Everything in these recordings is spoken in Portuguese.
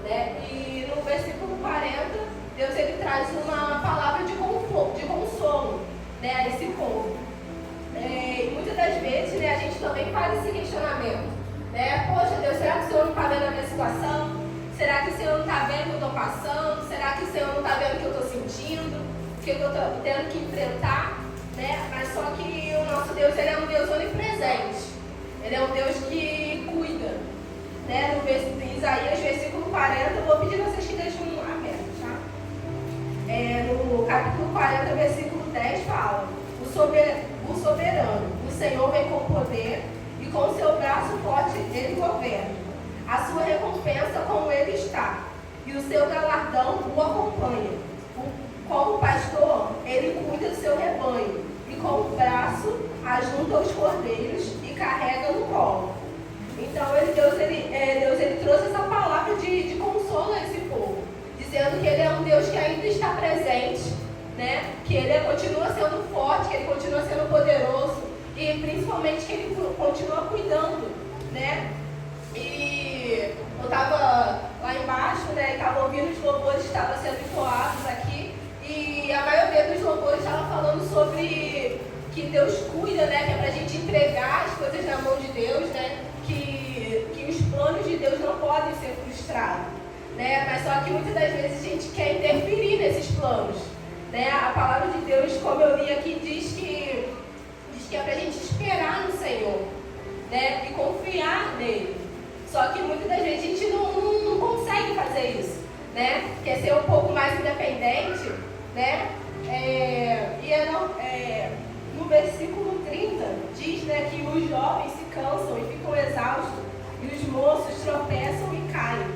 né? E no versículo 40, Deus ele traz uma palavra de conforto, de consolo, né, a esse povo. E muitas das vezes, né, a gente também faz esse questionamento, né? Poxa, Deus, será que o Senhor não está vendo a minha situação? Será que o Senhor não está vendo o que eu estou passando? Será que o Senhor não está vendo o que eu estou sentindo? O que eu estou tendo que enfrentar? Né? Mas só que o nosso Deus, ele é um Deus onipresente. Ele é um Deus que cuida. Né? No Isaías, versículo 40, eu vou pedir a vocês que deixem aberto, tá? No capítulo 40, versículo 10, fala: o soberano, o Senhor vem com poder, e com seu braço forte ele governa. A sua recompensa com ele está, e o seu galardão o acompanha. Como pastor, ele cuida do seu rebanho, e com o braço ajunta os cordeiros e carrega no colo. Então Deus ele trouxe essa palavra de consolo a esse povo, dizendo que ele é um Deus que ainda está presente, né? Que ele continua sendo forte, que ele continua sendo poderoso, e principalmente que ele continua cuidando, né? E eu estava lá embaixo, né, e estava ouvindo os louvores que estavam sendo entoados aqui, e a maioria dos louvores estava falando sobre que Deus cuida, né, que é para a gente entregar as coisas na mão de Deus, né, que os planos de Deus não podem ser frustrados, né, mas só que muitas das vezes a gente quer interferir nesses planos, né. A palavra de Deus, como eu li aqui, diz que é para a gente esperar no Senhor, né, e confiar nele. Só que muitas das vezes a gente não consegue fazer isso, né? Quer ser um pouco mais independente, né? No versículo 30 diz, né, que os jovens se cansam e ficam exaustos, e os moços tropeçam e caem,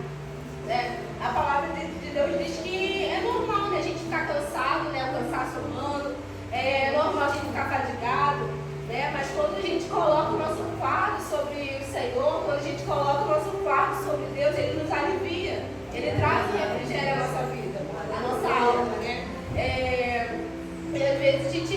né? A palavra de Deus diz que é normal, né, a gente ficar cansado, né, o cansaço humano, é normal a gente ficar fadigado, né? Mas quando a gente coloca o nosso fardo sobre o Senhor, quando a gente coloca o nosso fardo sobre Deus, Ele nos alivia, Ele traz um refrigério à nossa vida, à nossa alma, né? E às vezes a gente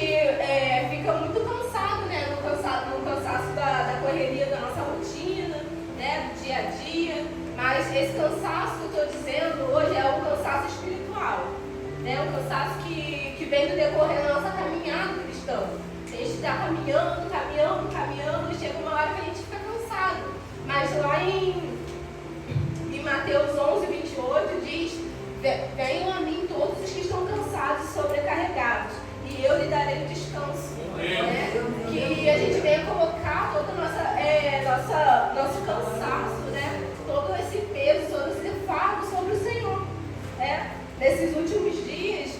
fica muito cansado, né? No cansaço da correria da nossa rotina, né? Do dia a dia. Mas esse cansaço que eu estou dizendo hoje é um cansaço espiritual, né? Um cansaço que vem do decorrer da nossa caminhada cristã. A gente está caminhando, e chega uma hora que a gente fica cansado. Mas lá em Mateus 11, 28 diz: venham a mim todos os que estão cansados e sobrecarregados, e eu lhe darei descanso. Né? Que a gente venha colocar todo o nosso cansaço, né? Todo esse peso, todo esse fardo sobre o Senhor. Nesses últimos dias,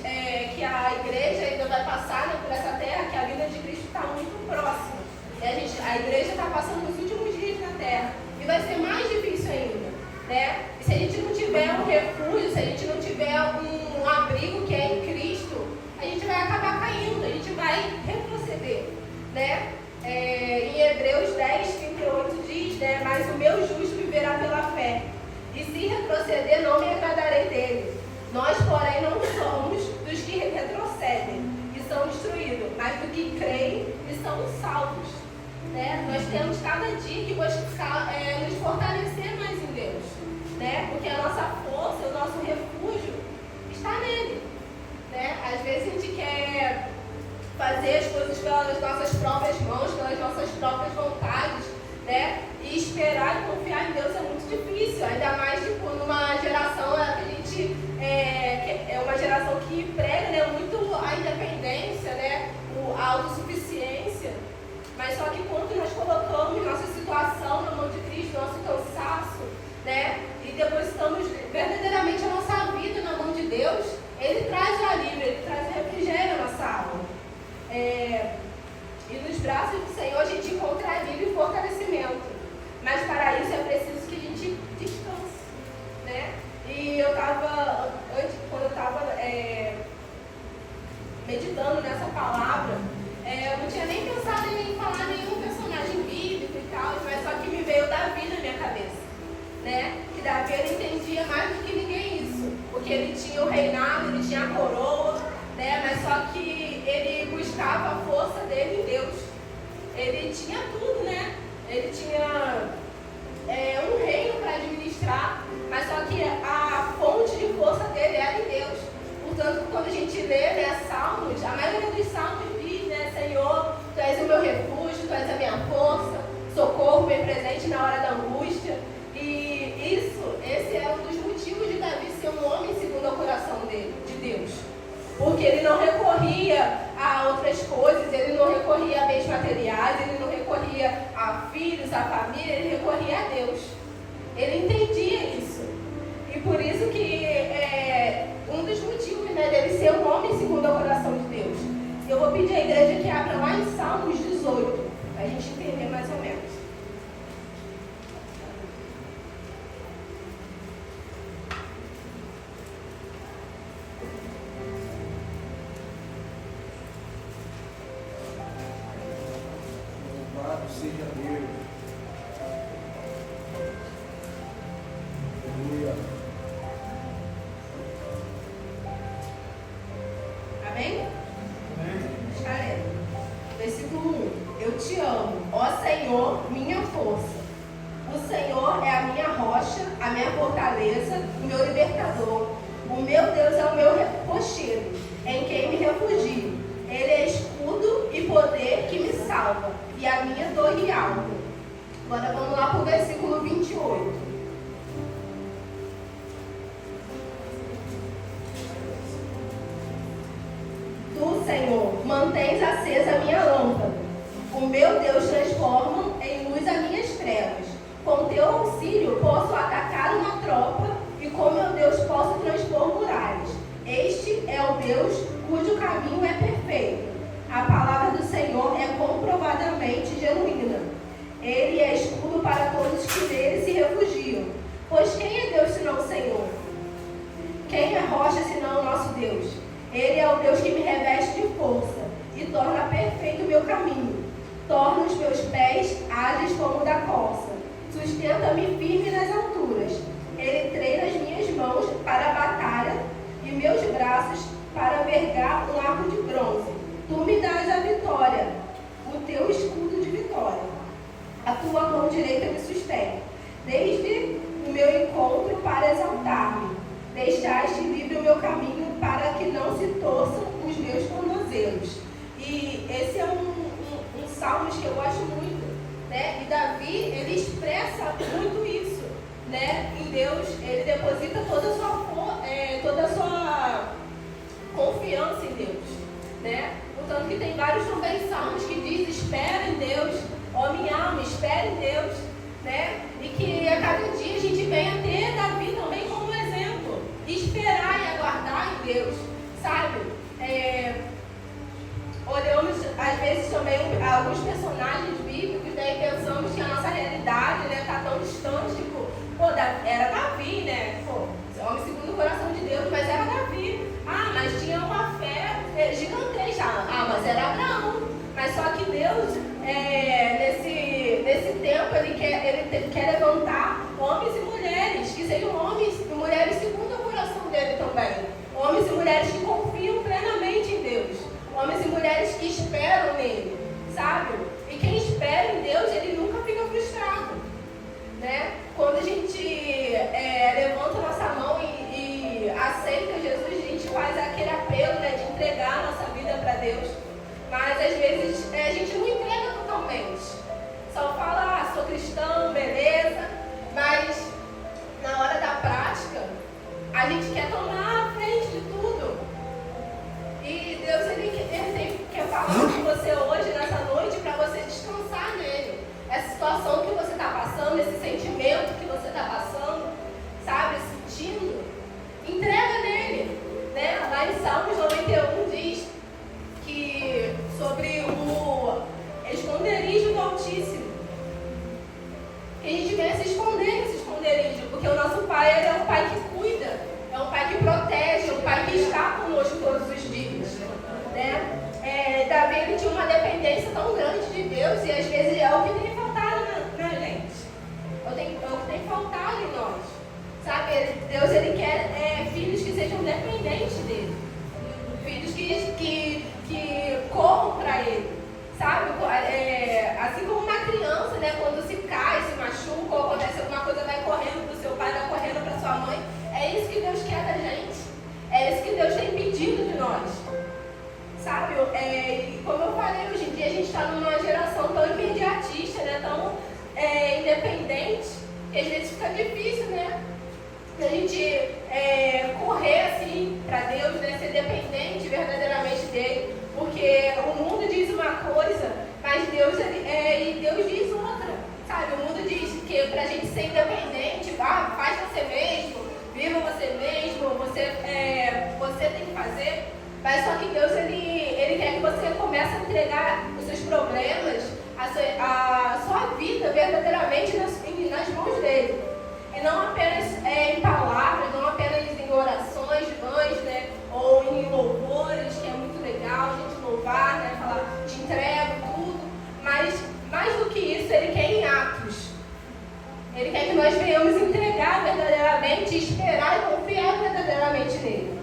que a igreja ainda vai passar, né, por essa terra, que a vinda de Cristo está muito próxima. A igreja está passando os últimos dias na terra, e vai ser mais difícil ainda, né? E se a gente não tiver um refúgio, se a gente não tiver um abrigo que é em Cristo, a gente vai acabar caindo, a gente vai retroceder, né? Em Hebreus 10, 38 diz, né, mas o meu justo viverá pela fé, e se retroceder não me agradarei dele. Nós, porém, não somos dos que retrocedem e são destruídos, mas dos que creem e são salvos. Né? Nós temos cada dia que buscar nos fortalecer mais em Deus, né? Porque a nossa força, o nosso refúgio está nele. Né? Às vezes a gente quer fazer as coisas pelas nossas próprias mãos, pelas nossas próprias vontades, né? E esperar e confiar em Deus é muito difícil, ainda mais tipo, numa geração que a gente é uma geração que prega, né, muito a independência, né, a autossuficiência. Mas só que quando nós colocamos nossa situação na mão de Cristo, nosso cansaço, né, e depositamos verdadeiramente a nossa vida na mão de Deus, Ele traz o alívio, Ele traz o refrigério à nossa alma. E nos braços do Senhor a gente encontra alívio e fortalecimento. Mas para isso é preciso que a gente descanse, né? E eu estava, quando eu estava meditando nessa palavra, eu não tinha nem pensado em falar nenhum personagem bíblico e tal, mas só que me veio Davi na minha cabeça, né? Que Davi ele entendia mais do que ninguém isso, porque ele tinha o reinado, ele tinha a coroa, né? Mas só que ele buscava a força dele em Deus. Ele tinha tudo, né? Ele tinha um reino para administrar, mas só que a presente na hora da angústia. E esse é um dos motivos de Davi ser um homem segundo o coração dele, de Deus. Porque ele não recorria a outras coisas, ele não recorria a bens materiais, ele não recorria a filhos, a família, ele recorria a Deus. Ele entendia isso. E por isso que um dos motivos, né, dele ser um homem segundo o coração de Deus. Eu vou pedir à igreja que abra lá em Salmos 18, para a gente entender mais ou menos. Louvado seja Deus. Aleluia. Amém? Está lendo. Versículo 1. Eu te amo, ó Senhor, minha força. O Senhor é a minha rocha, a minha fortaleza, o meu libertador. O meu Deus é o meu rochedo, em quem me refugio. Ele é escudo e poder que me salva, e a minha torre alta. Agora vamos lá para o versículo 28. Tu, Senhor, mantens acesa a minha lâmpada. O meu Deus transforma em luz as minhas trevas. Com teu auxílio posso atacar uma tropa e com meu Deus posso transpor muralhas. Este é o Deus cujo caminho é perfeito. A palavra do Senhor é comprovadamente genuína. Ele é escudo para todos que nele se refugiam. Pois quem é Deus senão o Senhor? Quem é rocha senão o nosso Deus? Ele é o Deus que me reveste de força e torna perfeito o meu caminho. Torna os meus pés ágeis como o da corça. Sustenta-me firme nas alturas. Ele treina as minhas mãos para a batalha e meus braços para vergar um arco de bronze. Tu me dás a vitória, o teu escudo de vitória. A tua mão direita me sustém. Desde o meu encontro para exaltar-me. Deixaste livre o meu caminho para que não se torçam os meus tornozelos. E esse é um salmos que eu gosto muito, né? E Davi, ele expressa muito isso, né? Em Deus, ele deposita toda a sua confiança em Deus, né? Portanto que tem vários também salmos que diz: espera em Deus, ó minha alma, espera em Deus, né? E que a cada dia a gente venha ter Davi também como exemplo, esperar e aguardar em Deus, sabe? Olhamos às vezes também alguns personagens bíblicos, né, e pensamos que a nossa realidade, né, está tão distante, tipo, era Davi, né? Homem segundo o coração de Deus, mas era Davi. Mas tinha uma fé gigantesca. Mas era Abraão. Mas só que Deus, nesse tempo, ele quer levantar homens e mulheres, que sejam homens e mulheres segundo o coração dele também. Homens e mulheres que confiam plenamente em Deus. Homens e mulheres que esperam nele, sabe? E quem espera em Deus, ele nunca fica frustrado, né? Quando a gente levanta a nossa mão e aceita Jesus, a gente faz aquele apelo, né, de entregar a nossa vida para Deus. Mas às vezes a gente não entrega totalmente. Só fala, sou cristão, beleza. Mas na hora da prática, a gente quer tomar a frente de tudo. E Deus, ele quer falar com você hoje, nessa noite, para você descansar nele. Essa situação que você está passando, esse sentimento que você está passando, sabe, sentindo, entrega nele, né? Lá em Salmos 91 diz que sobre o esconderijo do Altíssimo, que a gente venha se esconder nesse esconderijo, porque o nosso Pai, ele é um Pai que cuida, é um Pai que protege, é um Pai que está conosco todos os dias, né? Davi, ele tinha uma dependência tão grande de Deus, e às vezes é o que tem faltado na gente, é o que tem faltado em nós, sabe? Deus, ele quer filhos que sejam dependentes dele, filhos que corram para ele, sabe? Assim como uma criança, né, quando se cai, se machuca, ou acontece alguma coisa, vai correndo para o seu pai, vai correndo para sua mãe. É isso que Deus quer da gente, é isso que Deus tem pedido de nós, sabe? Como eu falei, hoje em dia a gente está numa geração tão imediatista, né, tão dependente, que às vezes fica difícil, né? A gente correr assim para Deus, né? Ser dependente verdadeiramente dele, porque o mundo diz uma coisa, mas Deus diz outra, sabe? O mundo diz que para a gente ser independente, faz você mesmo, viva você mesmo, você tem que fazer, mas só que Deus ele quer que você comece a entregar os seus problemas, a sua vida verdadeiramente nas mãos dele. E não apenas em palavras, não apenas em orações, vãs, né? Ou em louvores, que é muito legal a gente louvar, né? Falar, te entrego tudo. Mas, mais do que isso, ele quer em atos. Ele quer que nós venhamos entregar verdadeiramente, esperar e confiar verdadeiramente nele.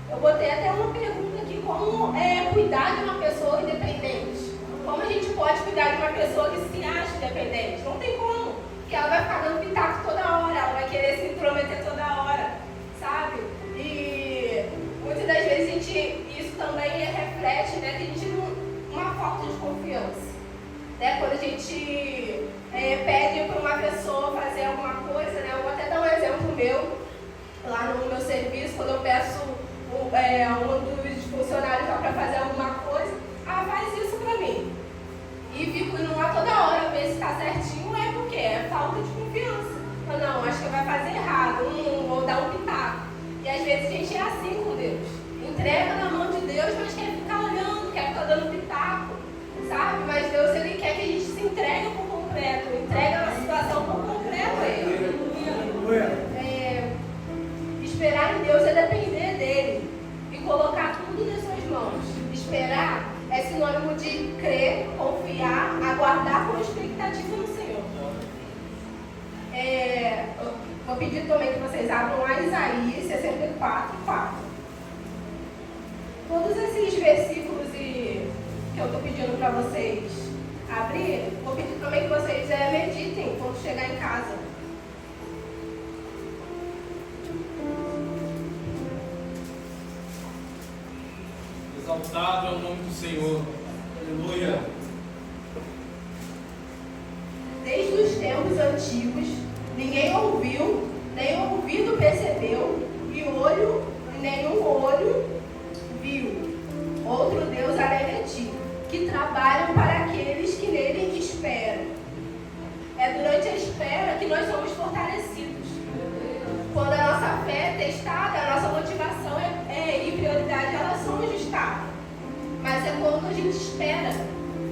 Eu botei até uma pergunta aqui, como cuidar de uma pessoa independente? Como a gente pode cuidar de uma pessoa que se acha independente? Não tem como, porque ela vai ficar dando pitaco toda hora, ela vai querer se intrometer toda hora, sabe? E muitas das vezes isso também reflete, né, que a gente uma falta de confiança. Né? Quando a gente pede para uma pessoa fazer alguma coisa, né? Eu vou até dar um exemplo meu, lá no meu serviço, quando eu peço um dos funcionários para fazer alguma coisa, faz isso para mim. E fico indo lá toda hora ver se está certinho, porque é falta de confiança. Eu não, acho que vai fazer errado, vou dar um pitaco. E às vezes a gente é assim com Deus. Entrega na mão de Deus, mas quer ficar olhando, quer ficar dando pitaco, sabe? Mas Deus, ele quer que a gente se entregue por completo, entrega a situação por completo a Ele. Esperar em Deus é depender dele e colocar tudo nas suas mãos. Esperar é sinônimo de crer, confiar, aguardar com expectativa no Senhor. Vou pedir também que vocês abram a Isaías 64:4. Todos esses versículos que eu estou pedindo para vocês abrir, vou pedir também que vocês meditem quando chegar em casa. Exaltado é o nome do Senhor. Aleluia. Desde os tempos antigos, ninguém ouviu, nem ouvido percebeu, e nenhum olho viu. Outro Deus além de ti, que trabalham para aqueles que nele esperam. É durante a espera que nós somos fortalecidos. Quando a nossa fé é testada, a nossa motivação e prioridade, elas são ajustadas. Mas é quando a gente espera,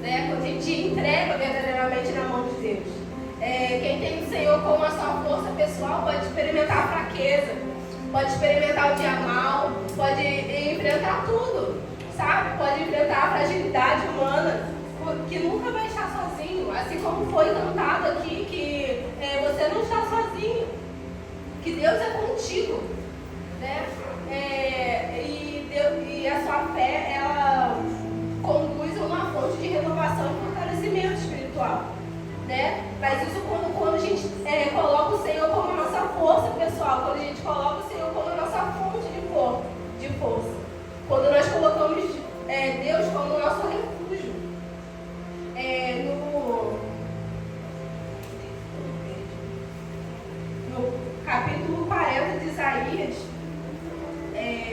né? Quando a gente entrega verdadeiramente na mão de Deus. Quem tem o Senhor como a sua força pessoal pode experimentar a fraqueza, pode experimentar o dia mal, pode enfrentar tudo, sabe? Pode enfrentar a fragilidade humana, que nunca vai estar sozinho. Assim como foi cantado aqui, que você não está sozinho, que Deus é contigo, né? E a sua fé, ela conduz a uma fonte de renovação e fortalecimento espiritual, né? Mas isso quando a gente coloca o Senhor como a nossa força pessoal, quando a gente coloca o Senhor como a nossa fonte de força, quando nós colocamos Deus como o nosso refúgio. No capítulo 40 de Isaías,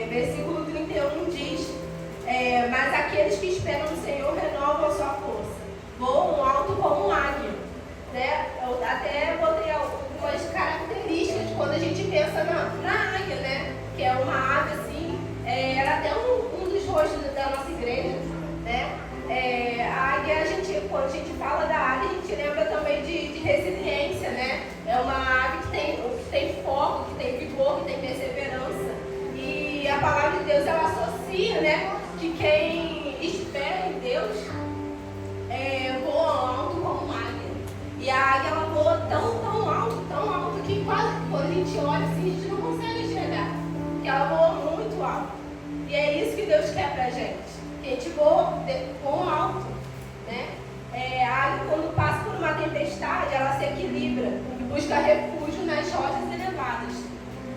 versículo 31 diz: mas aqueles que esperam no Senhor renovam a sua força, voam alto como um águia. Né? Eu até botei algumas características quando a gente pensa na águia, né? Que é uma ave assim, era até um dos rostos da nossa igreja, né? A águia, quando a gente fala da águia, a gente lembra também de resiliência, né? É uma ave que tem foco, que tem vigor, que tem perseverança. E a palavra de Deus, ela associa, né? Que quem espera em Deus voa alto como uma águia. E a águia, ela voa tão alto, que quase quando a gente olha assim, a gente não consegue enxergar. Porque ela voa muito alto. E é isso que Deus quer pra gente. Que a gente voa alto, né? A águia, quando passa por uma tempestade, ela se equilibra e busca refúgio nas rochas elevadas,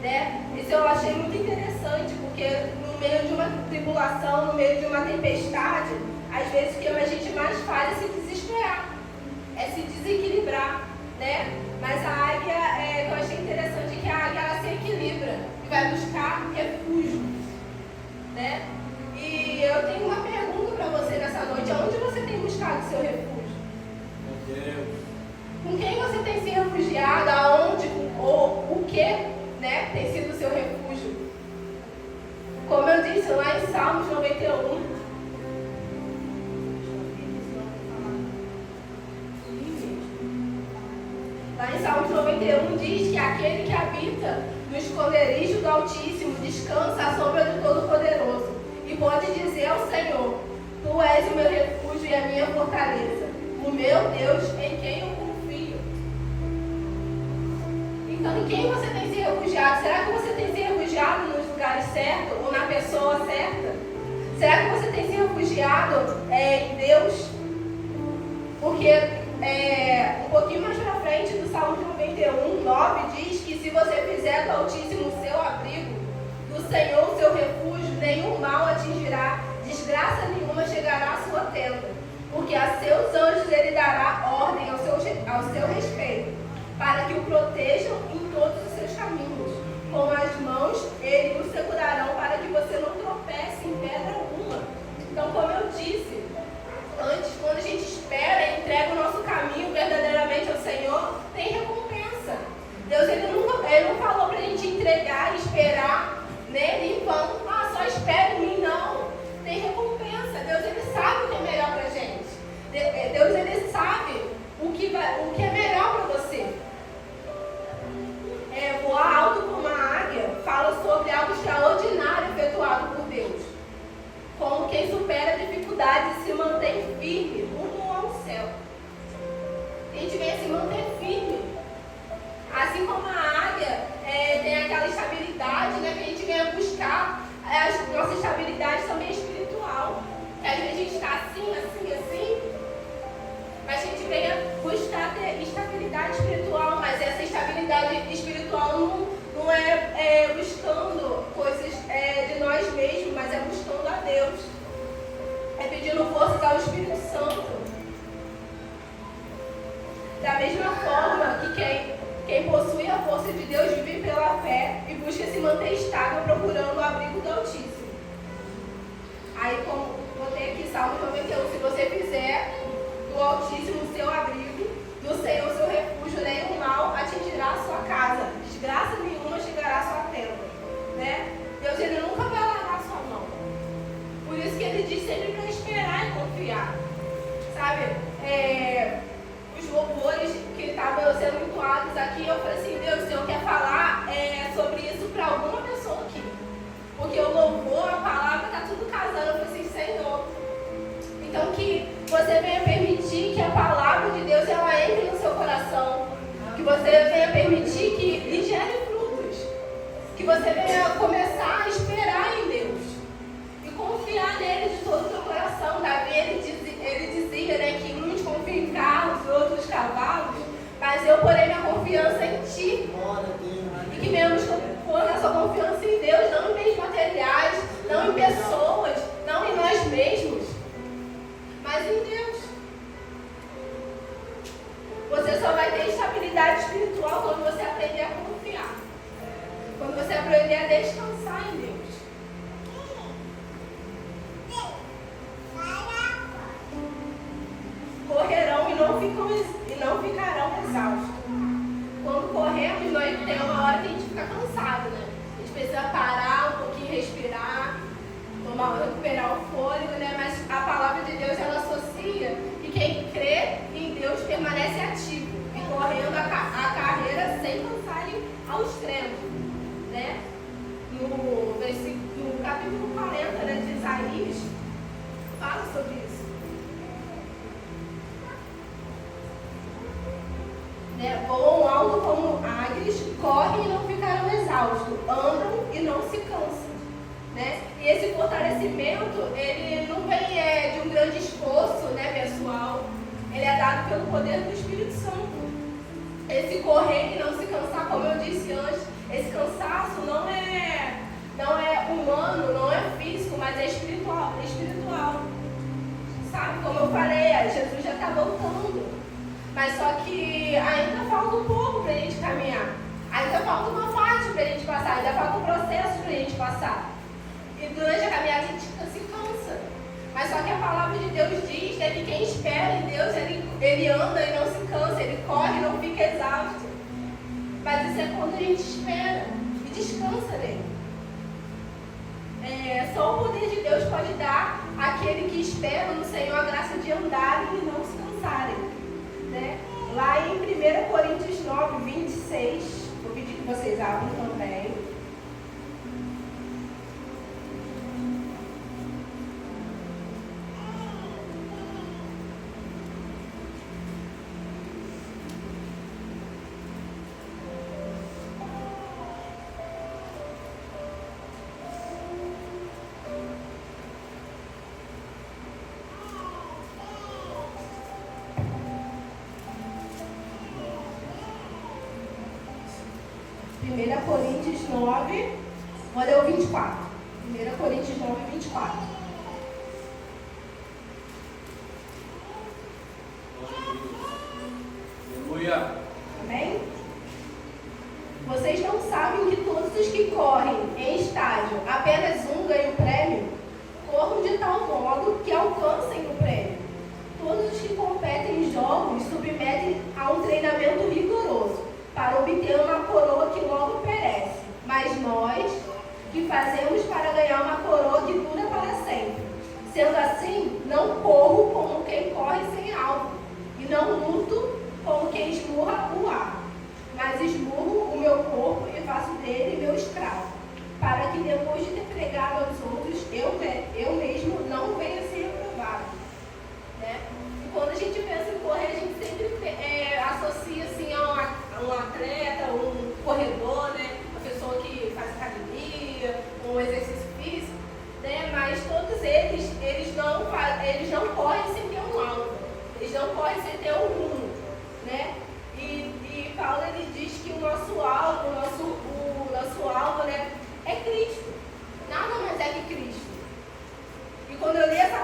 né? Isso eu achei muito interessante, porque no meio de uma tribulação, no meio de uma tempestade, às vezes o que a gente mais faz é se desesperar. se desequilibrar, né? Mas a águia, eu achei interessante que a águia ela se equilibra e vai buscar refúgio, né? E eu tenho uma pergunta para você nessa noite: aonde você tem buscado seu refúgio? Meu Deus. Com quem você tem se refugiado? Aonde ou o que, né, tem sido o seu refúgio? Como eu disse lá em Salmos 91, lá em Salmos 91 diz que aquele que habita no esconderijo do Altíssimo descansa à sombra do Todo-Poderoso e pode dizer ao Senhor: Tu és o meu refúgio e a minha fortaleza, o meu Deus em quem eu confio. Então, em quem você tem se refugiado? Será que você tem se refugiado nos lugares certos ou na pessoa certa? Será que você tem se refugiado em Deus? Porque um pouquinho mais pra frente do Salmo 91, 9 diz que se você fizer do Altíssimo o seu abrigo, do Senhor o seu refúgio, nenhum mal atingirá, desgraça nenhuma chegará à sua tenda, porque a seus anjos ele dará ordem ao seu respeito, para que o protejam em todos os seus caminhos. Com as mãos eles o segurarão para que você não tropece em pedra alguma. Então, como eu disse antes, quando a gente espera e entrega o nosso caminho verdadeiramente ao Senhor, tem recompensa. Deus ele não falou para a gente entregar e esperar nele em vão. Ah, só espera em mim, não. Tem recompensa. Deus ele sabe o que é melhor para a gente. Deus ele sabe o que é melhor para você. Voar alto como uma águia fala sobre algo extraordinário efetuado por Deus. Como quem supera dificuldades e se mantém firme rumo ao céu. A gente vem a se manter firme. Assim como a águia tem aquela estabilidade, né, que a gente vem a buscar, a nossa estabilidade também é espiritual. Que às vezes a gente está assim, mas a gente vem a buscar ter estabilidade espiritual, mas essa estabilidade espiritual não é buscando coisas de nós mesmos, mas é buscando a Deus. É pedindo forças ao Espírito Santo. Da mesma forma que quem possui a força de Deus vive pela fé e busca se manter estável procurando o abrigo do Altíssimo. Aí, como botei aqui Salmo 91, se você fizer do Altíssimo o seu abrigo, do Senhor o seu refúgio, nenhum mal atingirá a sua casa, desgraça nenhuma chegará à sua tenda, né? Deus ele nunca vai largar a sua mão. Por isso que ele diz sempre para esperar e confiar, sabe? Os louvores que estavam sendo entoados aqui, eu falei assim: Deus, o Senhor quer falar sobre isso para alguma pessoa aqui, porque o louvor, a palavra, está tudo casando. Eu falei assim: Senhor, então que você venha permitir que a palavra de Deus ela entre no seu coração, que você venha permitir que lhe gere frutos, que você venha começar a esperar em Deus e confiar nele de todo o seu coração. Davi ele dizia, né, que uns confiam em carros e outros cavalos, mas eu porei minha confiança em ti. E que venhamos pôr nossa confiança em Deus, não em bens materiais, não em pessoas, não em nós mesmos, mas em Deus. Você só vai ter estabilidade espiritual quando você aprender a confiar, quando você aprender a descansar em Deus. Correrão e não ficarão exaustos. Quando corremos, nós tem uma hora que a gente fica cansado, né? A gente precisa parar um pouquinho, respirar, recuperar o fôlego, né? Mas a palavra de Deus, ela associa que quem crê em Deus permanece ativo e correndo a carreira sem cansar ao extremo, né? No capítulo 40, né, de Isaías, fala sobre isso. Voam alto como águias, correm e não ficaram exaustos, andam e não se cansam, né? E esse fortalecimento, ele não vem de um grande esforço, né, pessoal. Ele é dado pelo poder do Espírito Santo. Esse correr e não se cansar, como eu disse antes, esse cansaço não é humano, não é físico, mas é espiritual. Sabe, como eu falei, Jesus já está voltando. durante a caminhada a gente se cansa. Mas só que a palavra de Deus diz, né, que quem espera em Deus, ele anda e não se cansa, ele corre e não fica exausto. Mas isso é quando a gente espera e descansa nele. Só o poder de Deus pode dar àquele que espera no Senhor a graça de andarem e não se cansarem. Né? Lá em 1 Coríntios 9, 26, vou pedir que vocês abram também. Coríntios 9, vou ler o 24. 1 Coríntios 9, 24. Aleluia. Amém? Vocês não sabem que todos os que correm em estágio, apenas um ganha o prêmio? Corram de tal modo que alcancem o prêmio. Todos os que competem em jogos submetem a um treinamento rigoroso para obter uma coroa que logo perece. Mas nós, que fazemos para ganhar uma coroa que dura para sempre. Sendo assim, não corro como quem corre sem alvo, e não luto como quem esmurra o ar, mas esmurro o meu corpo e faço dele meu escravo, para que depois de ter pregado aos outros, eu mesmo não venha a ser reprovado. Né? E quando a gente pensa em correr, a gente sempre associa assim, a um atleta, um corredor, né? Uma pessoa que faz academia, um exercício físico, né? Mas todos eles não correm sem ter um alvo, eles não correm sem ter um rumo, né? E Paulo ele diz que o nosso alvo, né, é Cristo, nada mais é que Cristo. E quando eu li essa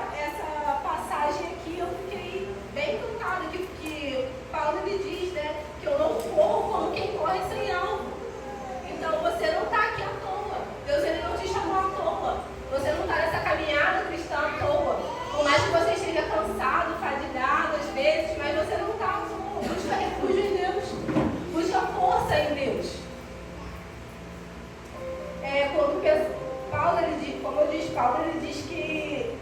passagem aqui, eu fiquei bem encantada que Paulo ele diz, né, que eu não corro como quem corre sem alvo. Então você não está aqui à toa. Deus ele não te chamou à toa. Você não está nessa caminhada cristã à toa. Por mais que você esteja cansado, fadigado às vezes, mas você não está à toa. Busca refúgio em Deus. Busca força em Deus. Paulo ele diz que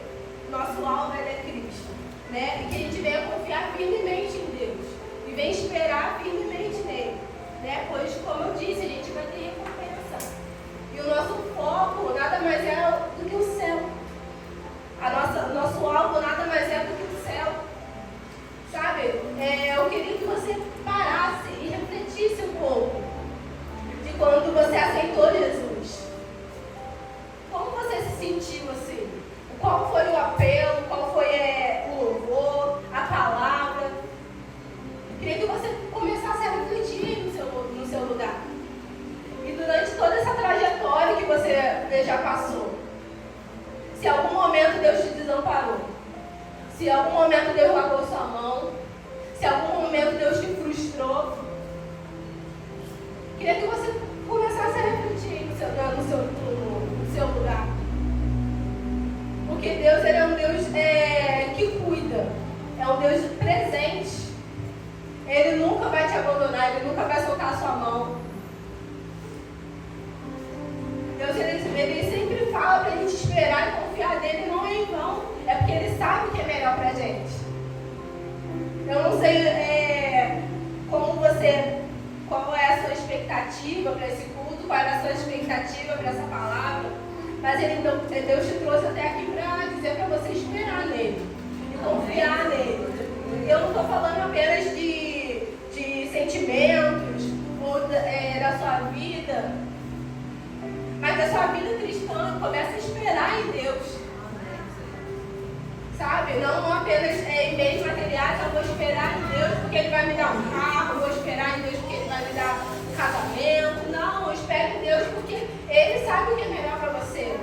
nosso alvo é Cristo, né? E que a gente venha confiar firmemente em Deus e venha esperar firmemente nele, né? Pois, como eu disse, a gente vai ter recompensa. E o nosso foco nada mais é do que o céu. Nosso alvo nada mais é do que o céu. Sabe? Eu queria que você parasse e refletisse um pouco de quando você aceitou Jesus. Como você se sentiu assim? Qual foi o apelo? Qual foi o louvor? A palavra? Queria que você começasse a refletir no seu lugar. E durante toda essa trajetória que você já passou, se em algum momento Deus te desamparou, se em algum momento Deus largou sua mão, se em algum momento Deus te frustrou, queria que você começasse a refletir no seu lugar. Porque Deus ele é um Deus que cuida, é um Deus presente. Ele nunca vai te abandonar, ele nunca vai soltar a sua mão. Deus ele sempre fala para a gente esperar e confiar nele, não é em vão, é porque ele sabe o que é melhor para a gente. Eu não sei qual é a sua expectativa para esse culto, qual é a sua expectativa para essa palavra, mas Deus te trouxe até aqui para dizer para você esperar nele e confiar nele. Eu não estou falando apenas de sentimentos ou da sua vida, mas da sua vida cristã. Começa a esperar em Deus. Sabe? Não apenas em bens materiais, eu vou esperar em Deus porque Ele vai me dar um carro, eu vou esperar em Deus porque Ele vai me dar um casamento. Não, eu espero em Deus porque Ele sabe o que é melhor para você.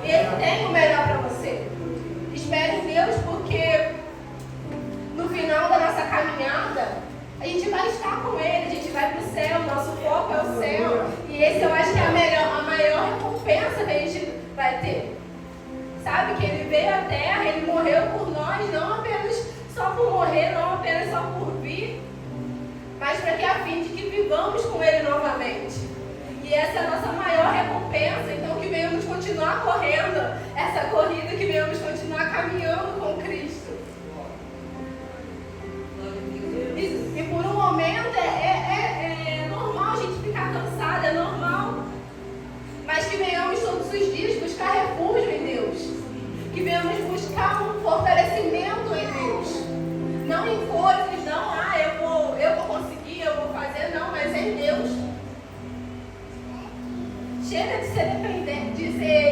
Ele tem o melhor para você. Espere em Deus porque no final da nossa caminhada, a gente vai estar com Ele, a gente vai para o céu, nosso foco é o céu. E esse eu acho que é a maior recompensa que a gente vai ter. sabe que Ele veio à Terra, Ele morreu por nós, não apenas só por morrer, não apenas só por vir, mas para que a fim de que vivamos com Ele novamente. E essa é a nossa maior recompensa. Então que venhamos continuar correndo essa corrida, que venhamos continuar caminhando com Cristo. E por um momento é normal a gente ficar cansado, é normal. Mas que venhamos todos os dias buscar refúgio em Deus. Que venhamos buscar um fortalecimento em Deus. Não em coisas, não, eu vou conseguir, eu vou fazer, não, mas é em Deus. Chega de ser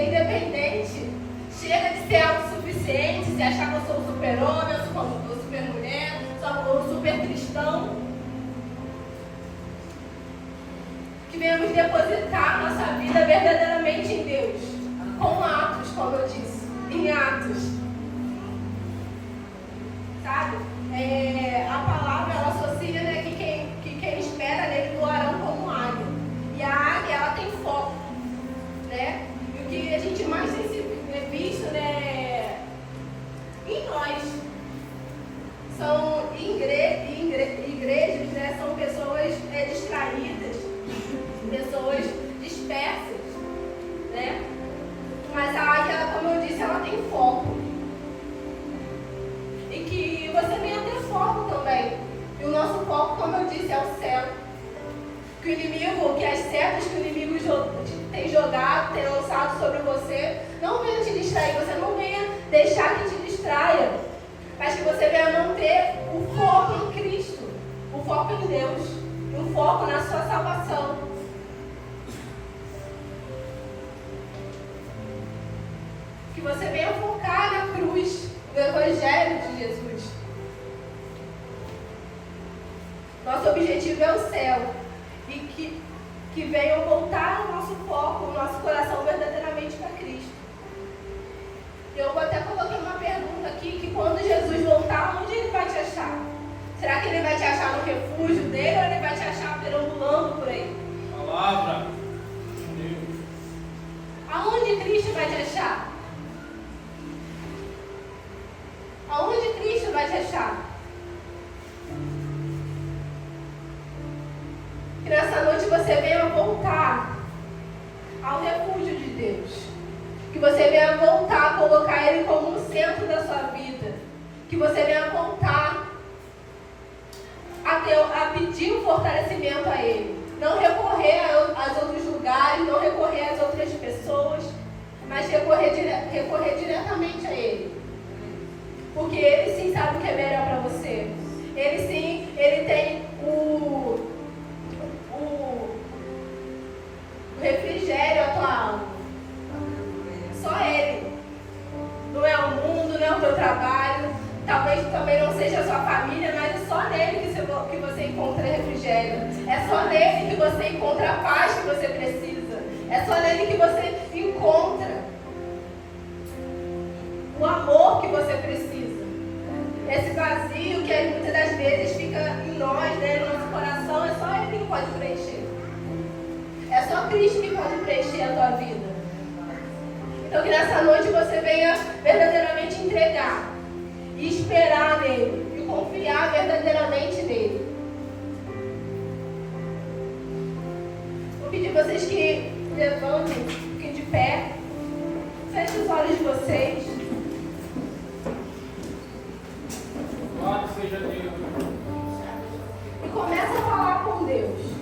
independente. Chega de ser autossuficiente, se achar que eu sou o super-homem, eu sou o super-mulher, sou o super-cristão. Que venhamos depositar a nossa vida verdadeiramente em Deus. Com atos, como eu disse. Em atos. Sabe? A palavra, ela associa, né, que quem espera nele voarão como águia. E a águia, ela tem foco. Né? E o que a gente mais tem visto, né, em nós são igrejas, né, são pessoas distraídas, pessoas dispersas, né? Mas a águia, como eu disse, ela tem foco. E que você venha ter foco também. E o nosso foco, como eu disse, é o céu. Que o inimigo, que as setas que o inimigo tem jogado, tem lançado sobre você, não venha te distrair, você não venha deixar que te distraia, mas que você venha manter o foco em Cristo, o foco em Deus, o foco na sua salvação. Que você venha focar na cruz, no Evangelho de Jesus. Nosso objetivo é o céu. E que venham voltar o nosso foco, o nosso coração verdadeiramente para Cristo. Eu até coloquei uma pergunta aqui, que quando Jesus voltar, onde Ele vai te achar? Será que Ele vai te achar no refúgio dele ou Ele vai te achar perambulando por aí? Palavra de Deus. Aonde Cristo vai te achar? Aonde Cristo vai te achar? Que nessa noite você venha voltar ao refúgio de Deus. Que você venha voltar a colocar Ele como o centro da sua vida. Que você venha voltar a pedir um fortalecimento a Ele. Não recorrer aos outros lugares, não recorrer às outras pessoas, mas recorrer diretamente a Ele. Porque Ele sim sabe o que é melhor para você. Ele sim, Ele tem o refrigério à tua alma. Só Ele. Não é o mundo, não é o teu trabalho. Talvez também não seja a sua família, mas é só nele que você encontra refrigério. É só nele que você encontra a paz que você precisa. É só nele que você encontra o amor que você precisa. Esse vazio que muitas das vezes fica em nós, né, no nosso coração, é só Ele que pode preencher. É só Cristo que pode preencher a tua vida. Então que nessa noite você venha verdadeiramente entregar e esperar nele e confiar verdadeiramente nele. Vou pedir vocês que levantem, fiquem de pé, fechem os olhos de vocês. Louvado seja Deus. E começa a falar com Deus.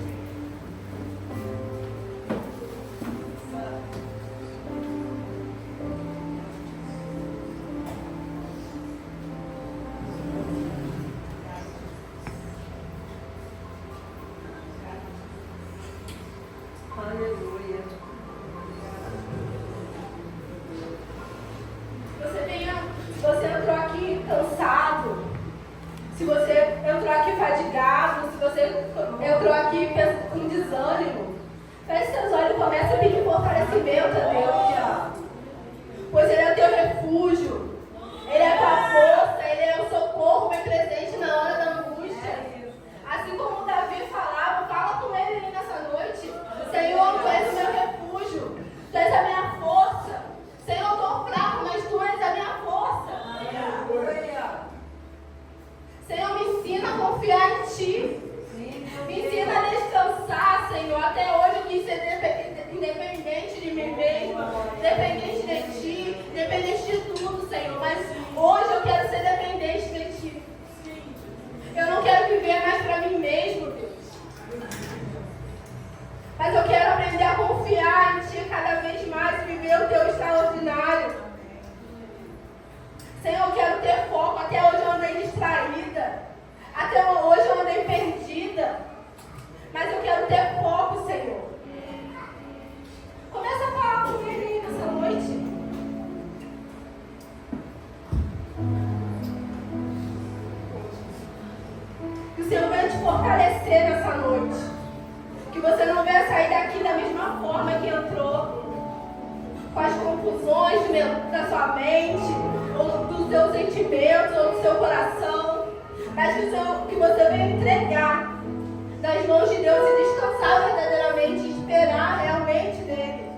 Aleluia. Você entrou aqui cansado, se você entrou aqui fadigado, se você entrou aqui com desânimo, feche seus olhos e comece a pedir fortalecimento a Deus, já. Pois Ele é teu refúgio, Ele é a tua força, Ele é o socorro bem presente na hora da angústia. Assim como Davi falava, fala com Ele ali nessa noite. Senhor, Tu és o meu refúgio, Tu és a minha força. Senhor, eu estou fraco, mas Tu dependente de Ti, dependente de tudo, Senhor. Mas hoje eu quero ser dependente de Ti. Eu não quero viver mais para mim mesmo, Deus. Mas eu quero aprender a confiar em Ti cada vez mais e viver o Teu extraordinário. Senhor, eu quero ter foco. Até hoje eu andei distraída. Até hoje eu andei perdida. Mas eu quero ter foco, Senhor. Começa a falar com Ele aí nessa noite. Que o Senhor venha te fortalecer nessa noite. Que você não venha sair daqui da mesma forma que entrou. Com as confusões da sua mente, ou dos seus sentimentos, ou do seu coração. Mas que você venha entregar nas mãos de Deus e descansar verdadeiramente e esperar realmente nele.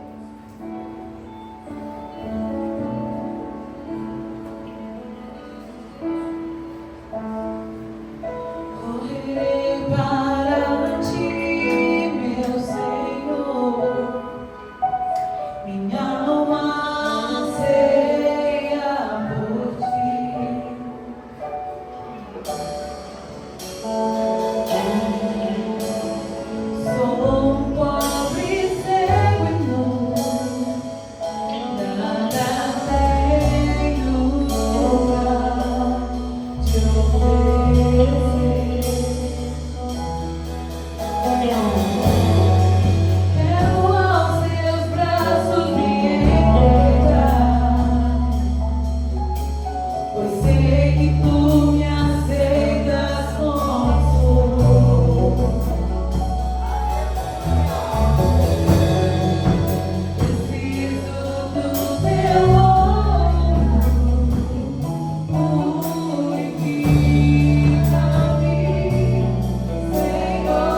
Correrei para Ti, meu Senhor, minha alma anseia por Ti. Sou um pobre cego e nu, nada tenho pra te oferecer. Quero aos Teus braços me entregar, pois sei que Tu me aceitas como sou. Preciso do Teu amor, purifica-me, Senhor.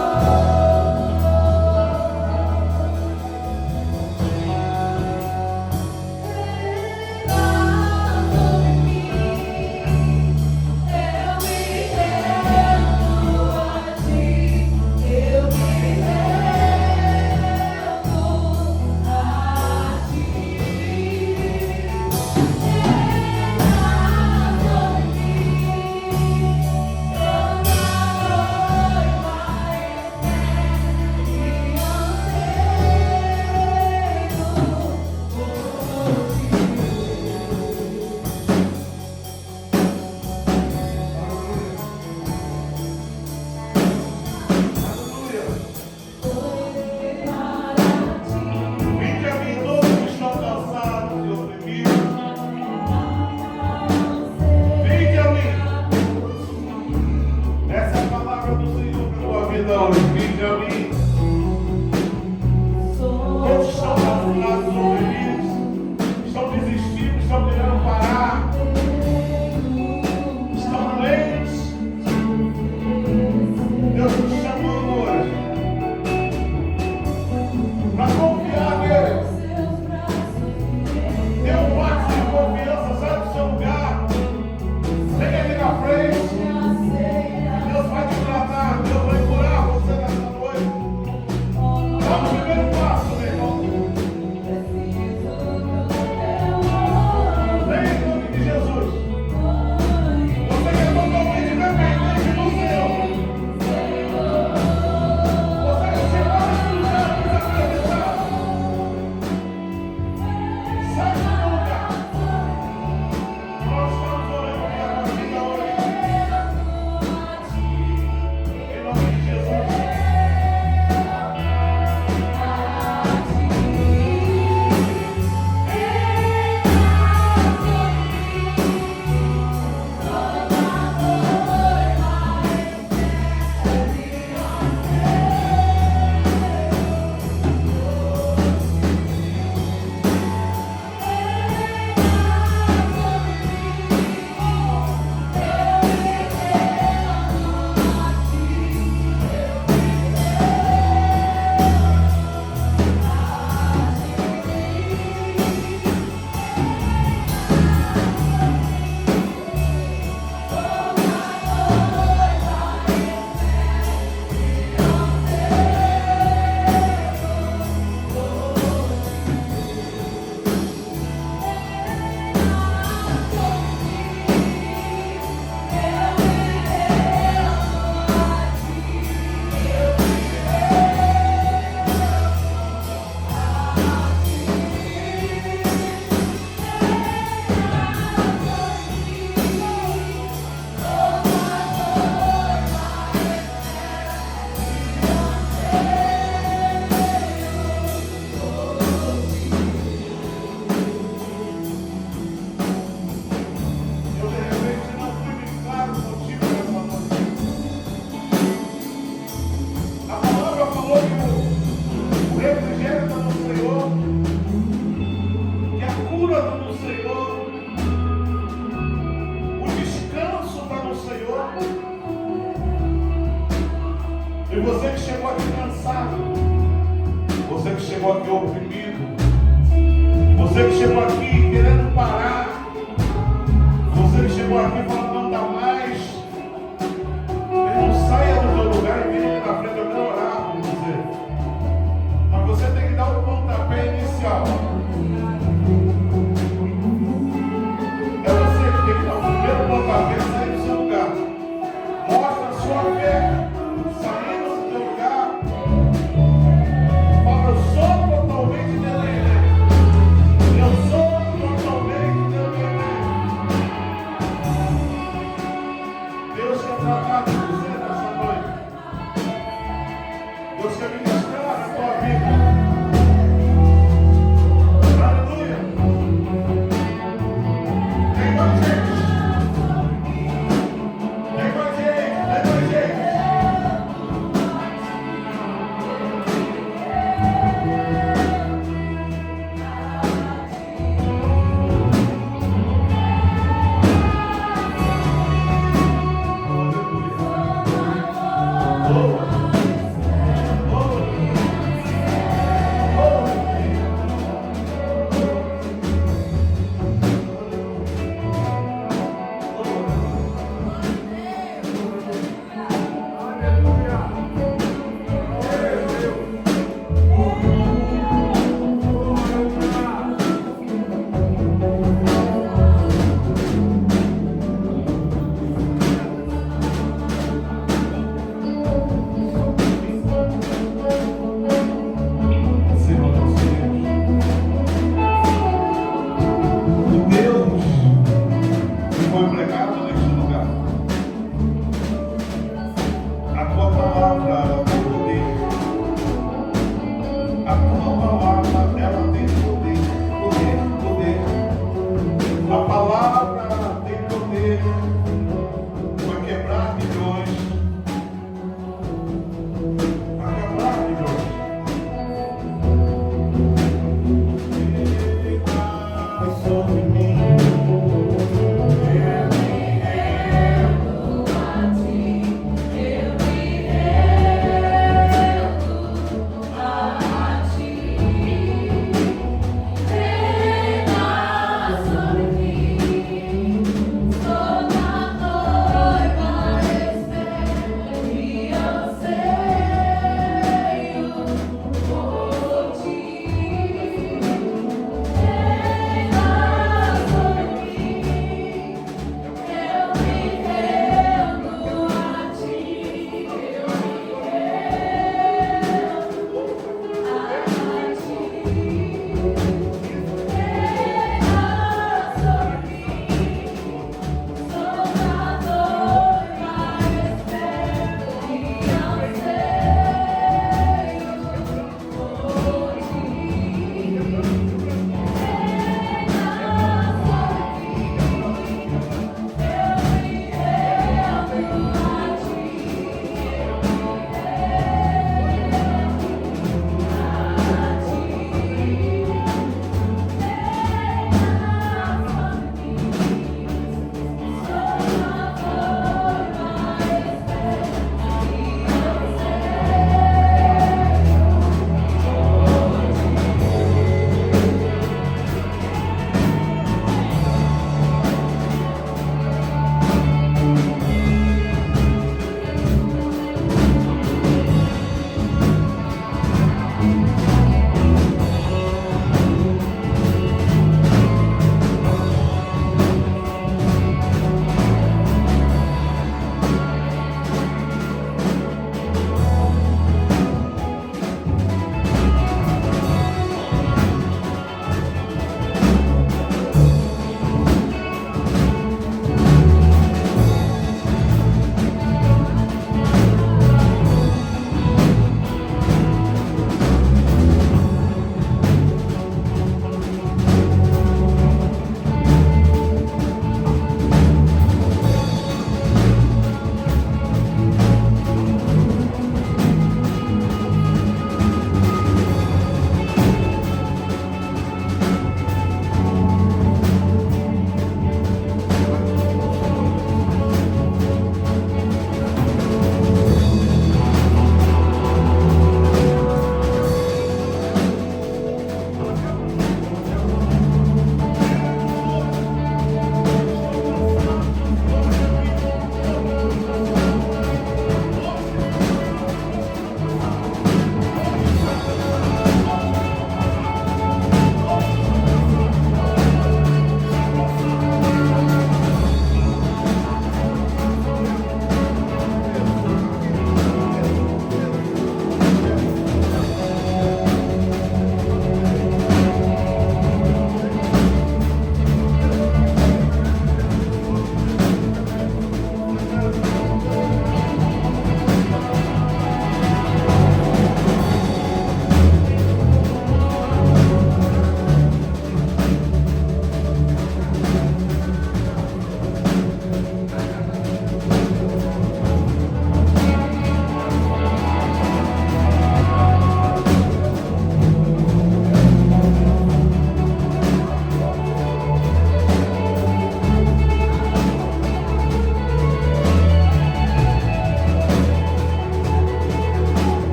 Vinde a mim todos que estão cansados e oprimidos. Vinde a mim. Essa é a palavra do Senhor para a tua vida hoje. Vinde a mim. Todos estão cansados e oprimidos. Estão desistindo, estão querendo parar. Estão doentes. Deus te chamando hoje para confiar nele. Dê um passo de confiança, sai do seu lugar. Vem ali na frente. Deus vai te tratar, Deus vai curar você nessa noite. Dá o primeiro passo, meu irmão. Vem em nome de Jesus. Você que é totalmente dependente do Senhor. Você que chegou nesse lugar desacreditado. Sai do seu lugar. Nós estamos orando pela tua vida hoje. Em nome de Jesus. chegou aqui oprimido, você que chegou aqui querendo parar, você que chegou aqui falando não dá mais, não saia do teu lugar e venha aqui na frente, eu quero orar com você. Mas você tem que dar o pontapé inicial. É você que tem que dar o primeiro pontapé e sair do seu lugar. Mostra a sua fé, saindo do teu lugar. Fala, eu sou totalmente dependente. Eu sou totalmente dependente. Deus quer tratar com você nessa noite. Deus quer ministrar na tua vida. Aleluia. Vem com a gente. Vem com a gente. Vem com a gente. Senhor nosso Deus, o Deus que foi pregado neste lugar, a tua palavra tem poder, a tua